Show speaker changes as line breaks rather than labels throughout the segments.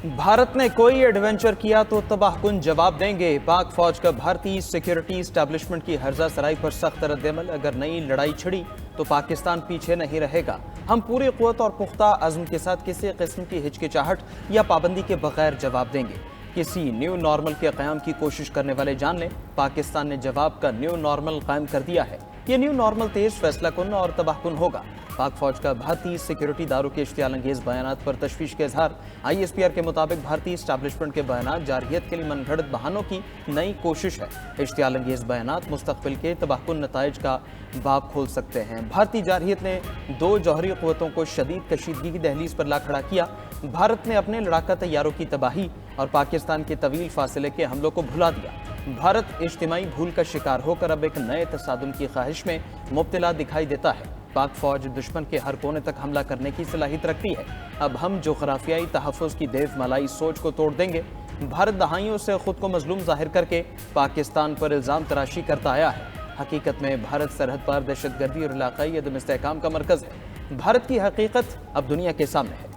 भारत ने कोई एडवेंचर किया तो तबाहकुन जवाब देंगे। पाक फौज का भारतीय सिक्योरिटी स्टैब्लिशमेंट की हर्जा सराई पर सख्त रद्दअमल। अगर नई लड़ाई छिड़ी तो पाकिस्तान पीछे नहीं रहेगा। हम पूरी क़ुव्वत और पुख्ता अज़्म के साथ किसी किस्म की हिचकिचाहट या पाबंदी के बगैर जवाब देंगे। किसी न्यू नॉर्मल के क़याम की कोशिश करने वाले जान लें, पाकिस्तान ने जवाब का न्यू नॉर्मल कायम कर दिया है। ये न्यू नॉर्मल तेज फैसलाकुन और तबाहकुन होगा। पाक फौज का भारतीय सिक्योरिटी दारों के इश्तियालंगेज बयानात पर तशवीश के इजहार। ISPR के मुताबिक भारतीय इस्टेब्लिशमेंट के बयानात जारहियत के लिए मनगढ़ंत बहानों की नई कोशिश है। इश्तियालंगेज बयानात मुस्तक़बिल के तबाहकुन नताइज का बाब खोल सकते हैं। भारतीय जारहियत ने दो जौहरी क़ुव्वतों को शदीद कशीदगी की दहलीज पर ला खड़ा किया। भारत ने अपने लड़ाका तैयारों की तबाही और पाकिस्तान के तवील फासले के हमलों को भुला दिया। भारत इज्तिमाई भूल का शिकार होकर अब एक नए तसादुम की ख्वाहिश में मुब्तला दिखाई देता है। पाक फौज दुश्मन के हर कोने तक हमला करने की सलाहियत रखती है। अब हम जोग्राफियाई तहफ़्फ़ुज़ की देव मलाई सोच को तोड़ देंगे। भारत दहाइयों से खुद को मजलूम जाहिर करके पाकिस्तान पर इल्ज़ाम तराशी करता आया है। हकीकत में भारत सरहद पार दहशतगर्दी और इलाकाई अदम इस्तेहकाम का मरकज़ है। भारत की हकीकत अब दुनिया के सामने है।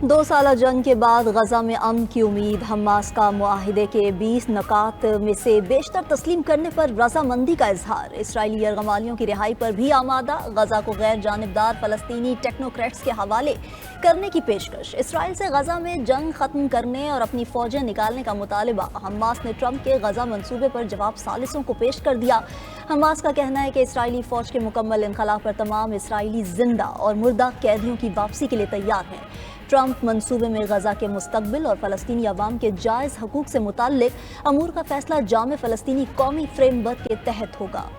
2 साल जंग के बाद गजा में अमन की उम्मीद। हमास का मुआहिदे के 20 नकात में से बेशतर तस्लीम करने पर रजामंदी का इजहार। इसराइली यरगमालियों की रिहाई पर भी आमादा। गजा को गैर जानिबदार फलस्तीनी टेक्नोक्रेट्स के हवाले करने की पेशकश। इसराइल से गजा में जंग खत्म करने और अपनी फौजें निकालने का मुतालबा। हमास ने ट्रंप के गजा मंसूबे पर जवाब सालिसों को पेश कर दिया। हमास का कहना है कि इसराइली फौज के मुकम्मल इनखला पर तमाम इसराइली जिंदा और मुर्दा कैदियों की वापसी के लिए तैयार हैं। ट्रंप मंसूबे में गजा के मुस्तकबिल और फलस्तीनी अवाम के जायज़ हकूक से मुताल्लिक अमूर का फैसला जामे फलस्तीनी कौमी फ्रेमवर्क के तहत होगा।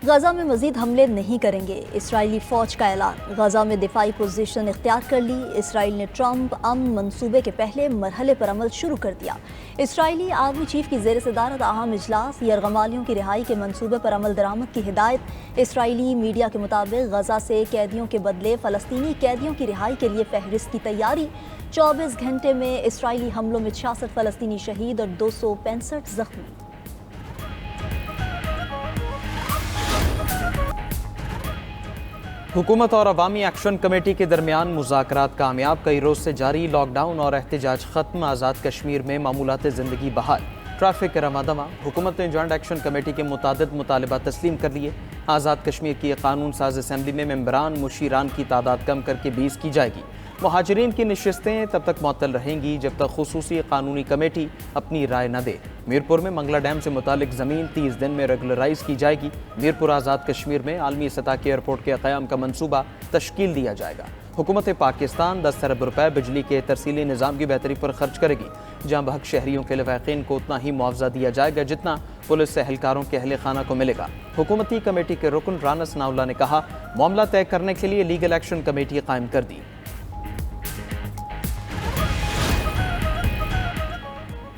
गजा में मजीद हमले नहीं करेंगे, इसराइली फौज का ऐलान। गजा में दिफाई पोजीशन इख्तियार कर ली। इसराइल ने ट्रंप अमन मंसूबे के पहले मरहले पर अमल शुरू कर दिया। इसराइली आर्मी चीफ की ज़ेर सदारत अहम इजलास। यरगमालियों की रिहाई के मंसूबे पर अमल दरामद की हिदायत। इसराइली मीडिया के मुताबिक गजा से कैदियों के बदले फ़लस्तीनी कैदियों की रिहाई के लिए फहरिस्त की तैयारी। 24 घंटे में इसराइली हमलों में 66 फ़लस्तीनी शहीद और 265 जख्मी।
हुकूमत और अवामी एक्शन कमेटी के दरमियान मुज़ाकरात कामयाब। कई रोज़ से जारी लॉकडाउन और एहतजाज खत्म। आज़ाद कश्मीर में मामूलात ज़िंदगी बहाल। ट्रैफिक रमादमा। हुकूमत ने जॉइंट एक्शन कमेटी के मुतादिद मुतालबा तस्लीम कर लिए। आज़ाद कश्मीर की कानून साज असम्बली में मेंबरान मुशीरान की तादाद कम करके 20 की जाएगी। मुहाजिरीन की नशिस्तें तब तक मुअत्तल रहेंगी जब तक खुसूसी कानूनी कमेटी अपनी राय न दे। मीरपुर में मंगला डैम से मुतालिक ज़मीन 30 दिन में रेगुलराइज की जाएगी। मीरपुर आज़ाद कश्मीर में आलमी सतह के एयरपोर्ट के क़याम का मंसूबा तश्कील दिया जाएगा। हुकूमत पाकिस्तान 10 अरब रुपए बिजली के तरसीली निज़ाम की बेहतरी पर खर्च करेगी, जहाँ बहक शहरियों के लवाक़ीन को उतना ही मुआवजा दिया जाएगा जितना पुलिस एहलकारों के अहल खाना को मिलेगा। हुकूमती कमेटी के रुकन राना सनाउल्लाह ने कहा, मामला तय करने के लिए लीगल एक्शन कमेटी कायम कर दी।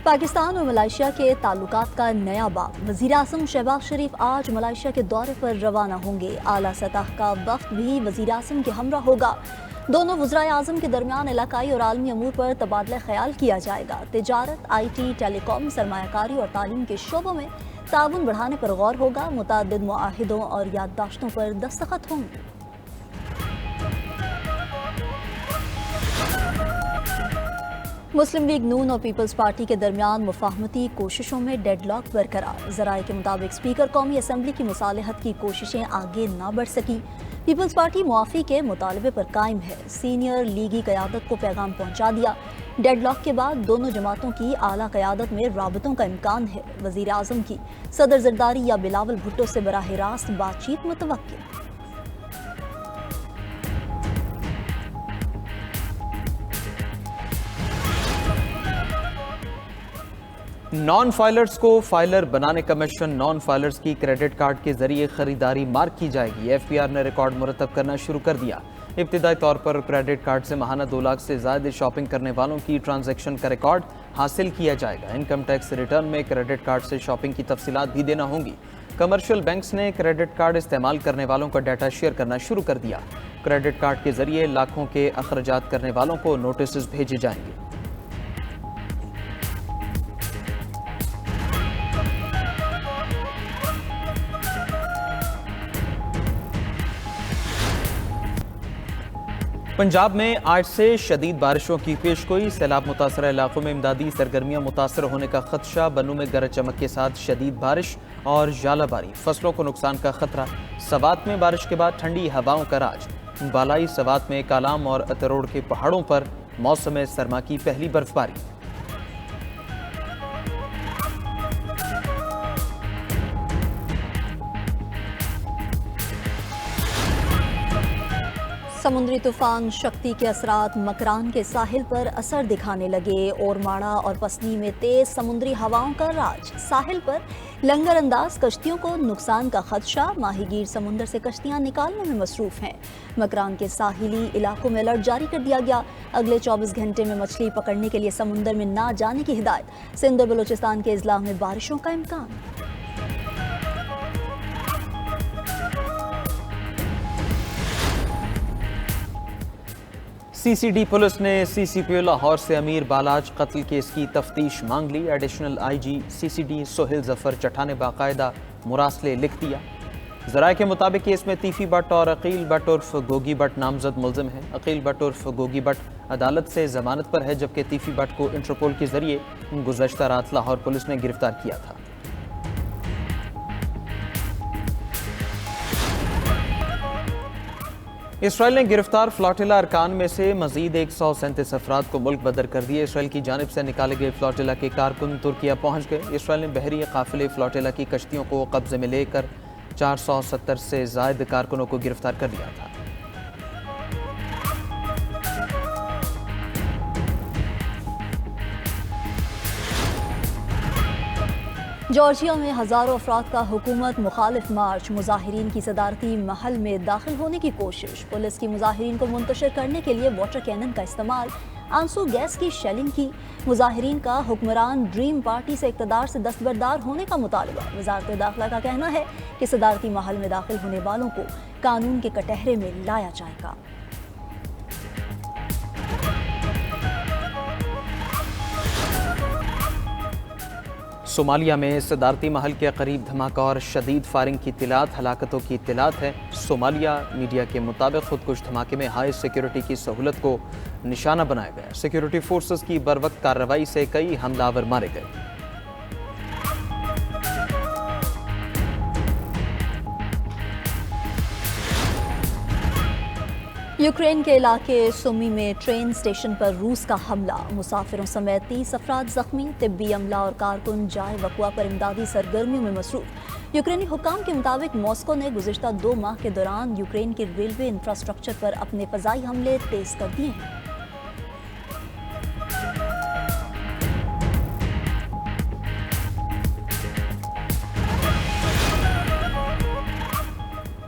पाकिस्तान और मलेशिया के ताल्लुकात का नया बाब। वज़ीर-ए-आज़म शहबाज शरीफ आज मलेशिया के दौरे पर रवाना होंगे। आला सतह का वक्त भी वज़ीर-ए-आज़म के हमरा होगा। दोनों वज़राए-आज़म के दरमियान इलाकाई और आलमी अमूर पर तबादला ख्याल किया जाएगा। तिजारत, IT, टेलीकॉम, सरमायाकारी और तालीम के शोबों में ताउन बढ़ाने पर गौर होगा। मुतअद्दिद मुआहिदों और याददाश्तों पर दस्तखत होंगे। मुस्लिम लीग नून और पीपल्स पार्टी के दरमियान मुफाहमती कोशिशों में डेडलॉक बरकरार। ज़राए के मुताबिक स्पीकर कौमी असम्बली की मुसालहत की कोशिशें आगे ना बढ़ सकी। पीपल्स पार्टी मुआफ़ी के मुतालबे पर कायम है। सीनियर लीगी क़यादत को पैगाम पहुँचा दिया। डेडलॉक के बाद दोनों जमातों की आला क़यादत में राबतों का इम्कान है। वज़ीर आज़म की सदर जरदारी या बिलावल भुट्टो से बराह रास्त बातचीत मुतवक्किल।
नॉन फाइलर्स को फाइलर बनाने का मिशन। नॉन फाइलर्स की क्रेडिट कार्ड के जरिए खरीदारी मार्क की जाएगी। FPR ने रिकॉर्ड मुरतब करना शुरू कर दिया। इब्तिदाई तौर पर क्रेडिट कार्ड से माहाना 2 लाख से ज़्यादा शॉपिंग करने वालों की ट्रांजैक्शन का रिकॉर्ड हासिल किया जाएगा। इनकम टैक्स रिटर्न में क्रेडिट कार्ड से शॉपिंग की तफसीलात भी देना होंगी। कमर्शियल बैंक्स ने क्रेडिट कार्ड इस्तेमाल करने वालों का डाटा शेयर करना शुरू कर दिया। क्रेडिट कार्ड के जरिए लाखों के अखराजात करने वालों को नोटिस भेजे जाएंगे। पंजाब में आज से शदीद बारिशों की पेशगोई, सैलाब मुतासर इलाकों में इमदादी सरगर्मियां मुतासर होने का खदशा, बनू में गरज चमक के साथ शदीद बारिश और जालाबारी, फसलों को नुकसान का खतरा। सवात में बारिश के बाद ठंडी हवाओं का राज, बालाई सवात में कालाम और अतरोड़ के पहाड़ों पर मौसम सरमा की पहली बर्फबारी।
समुद्री तूफान शक्ति के असरात मकरान के साहिल पर असर दिखाने लगे। ओरमाड़ा और पसनी में तेज समुद्री हवाओं का राज, साहिल पर लंगर अंदाज कश्तियों को नुकसान का खदशा, माहीगीर समुद्र से कश्तियां निकालने में मसरूफ हैं। मकरान के साहिली इलाकों में अलर्ट जारी कर दिया गया। अगले 24 घंटे में मछली पकड़ने के लिए समुद्र में ना जाने की हिदायत। सिंध और बलूचिस्तान के अजला में बारिशों का इम्कान।
सीसीडी पुलिस ने सीसीपीओ लाहौर से अमीर बालाज कत्ल केस की तफ्तीश मांग ली। Additional IG CCD Sohail Zafar Chatta ने बाकायदा मुरासले लिख दिया। ज़राए के मुताबिक केस में तीफी भट्ट और अकील भट्ट उर्फ गोगी भट्ट नामजद मुलजिम हैं। अकील भट्ट उर्फ गोगी भट्ट अदालत से जमानत पर है, जबकि तीफी भट्ट को इंटरपोल के जरिए गुज़श्ता रात लाहौर पुलिस ने गिरफ्तार किया था। इसराइल ने गिरफ्तार फ्लोटिला अरकान में से मजीद 137 अफराद को मुल्क बदर कर दिए। इसराइल की जानिब से निकाले गए फ्लोटिला के कारकुन तुर्किया पहुंच गए। इसराइल ने बहरी काफिले फ्लोटिला की कश्तियों को कब्जे में लेकर 470 से ज़ायद कारकुनों को गिरफ्तार कर लिया था।
जॉर्जिया में हजारों अफराद का हुकूमत मुखालिफ मार्च, मुजाहिरीन की सदारती महल में दाखिल होने की कोशिश। पुलिस की मुजाहिरीन को मुंतशिर करने के लिए वाटर कैनन का इस्तेमाल, आंसू गैस की शेलिंग की। मुजाहिरीन का हुक्मरान ड्रीम पार्टी से इक़्तिदार से दस्तबरदार होने का मुतालबा। वज़ारत दाखिला का कहना है कि सदारती महल में दाखिल होने वालों को कानून के कटहरे में लाया जाएगा।
सोमालिया में सदारती महल के करीब धमाका और शदीद फायरिंग की इत्तलात, हलाकतों की इत्तलात है। सोमालिया मीडिया के मुताबिक खुदकुश धमाके में हाई सिक्योरिटी की सहूलत को निशाना बनाया गया। सिक्योरिटी फोर्सेस की बरवक्त कार्रवाई से कई हमलावर मारे गए।
यूक्रेन के इलाके सुमी में ट्रेन स्टेशन पर रूस का हमला, मुसाफिरों समेत 30 अफराद जख्मी। तिब्बी अमला और कारकुन जाए वक़वा पर इमदादी सरगर्मियों में मसरूफ। यूक्रेनी हुकाम के मुताबिक मॉस्को ने गुज़िश्ता 2 माह के दौरान यूक्रेन के रेलवे इंफ्रास्ट्रक्चर पर अपने फ़ज़ाई हमले तेज़ कर दिए हैं।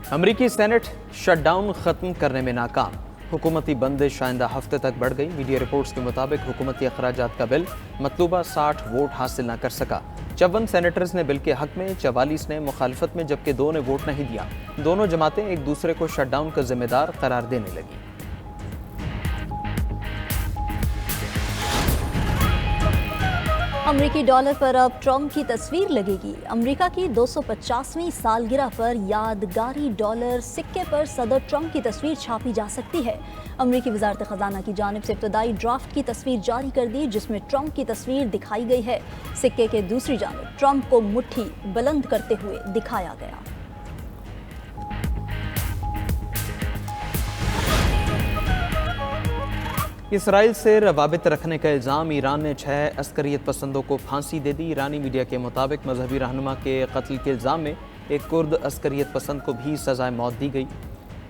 अमरीकी सेनेट शटडाउन ख़त्म करने में नाकाम, हुकूमती बंदिश आइंदा हफ्ते तक बढ़ गई। मीडिया रिपोर्ट्स के मुताबिक हुकूमती अखराजात का बिल मतलूबा 60 वोट हासिल न कर सका। 54 सेनेटर्स ने बिल के हक में, 44 ने मुखालफत में, जबकि 2 ने वोट नहीं दिया। दोनों जमातें एक दूसरे को शटडाउन का जिम्मेदार करार देने लगी।
अमरीकी डॉलर पर अब ट्रंप की तस्वीर लगेगी। अमरीका की 250वीं सालगिरह पर यादगारी डॉलर सिक्के पर सदर ट्रंप की तस्वीर छापी जा सकती है। अमरीकी वजारत खजाना की जानिब से इब्तदाई ड्राफ्ट की तस्वीर जारी कर दी, जिसमें ट्रंप की तस्वीर दिखाई गई है। सिक्के के दूसरी जानिब ट्रंप को मुट्ठी बुलंद करते हुए दिखाया गया।
इसराइल से रवाबित रखने का इल्ज़ाम, ईरान ने 6 अस्करियत पसंदों को फांसी दे दी। ईरानी मीडिया के मुताबिक मजहबी रहनुमा के कत्ल के इल्ज़ाम में एक कुर्द अस्करियत पसंद को भी सज़ाए मौत दी गई।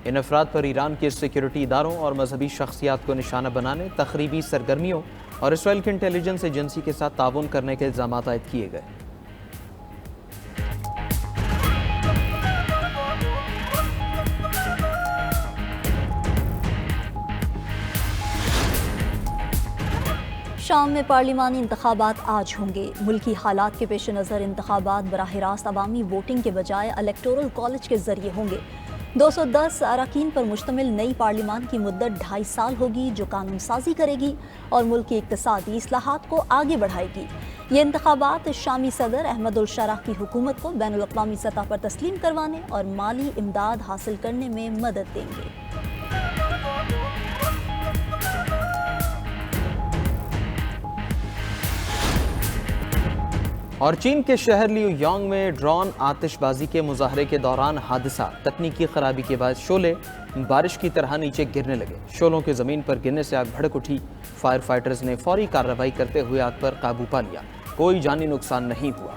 इन अफराद पर ईरान के सिक्योरिटी इदारों और मजहबी शख्सियात को निशाना बनाने, तखरीबी सरगर्मियों और इसराइल की इंटेलिजेंस एजेंसी के साथ ताउन करने के इल्ज़ाम आयद किए गए।
शाम में पार्लिमानी इंतखाबात आज होंगे। मुल्की हालात के पेश नज़र इंतखाबात बराह रास्त अवामी वोटिंग के बजाय इलेक्टोरल कॉलेज के जरिए होंगे। 210 अरकान पर मुश्तमिल नई पार्लिमान की मुद्दत 2.5 साल होगी, जो कानून साजी करेगी और मुल्क की इक्तिसादी इस्लाहात को आगे बढ़ाएगी। ये इंतखाबात शामी सदर अहमद उल शराह की हुकूमत को बैनुल अक़वामी सतह पर तस्लीम करवाने और माली इमदाद हासिल करने में मदद देंगे।
اور چین کے شہر لیو یانگ میں ڈرون آتش بازی کے مظاہرے کے دوران حادثہ، تکنیکی خرابی کے بعد شعلے بارش کی طرح نیچے گرنے لگے۔ شعلوں کے زمین پر گرنے سے آگ بھڑک اٹھی۔ فائر فائٹرز نے فوری کارروائی کرتے ہوئے آگ پر قابو پا لیا۔ کوئی جانی نقصان نہیں ہوا۔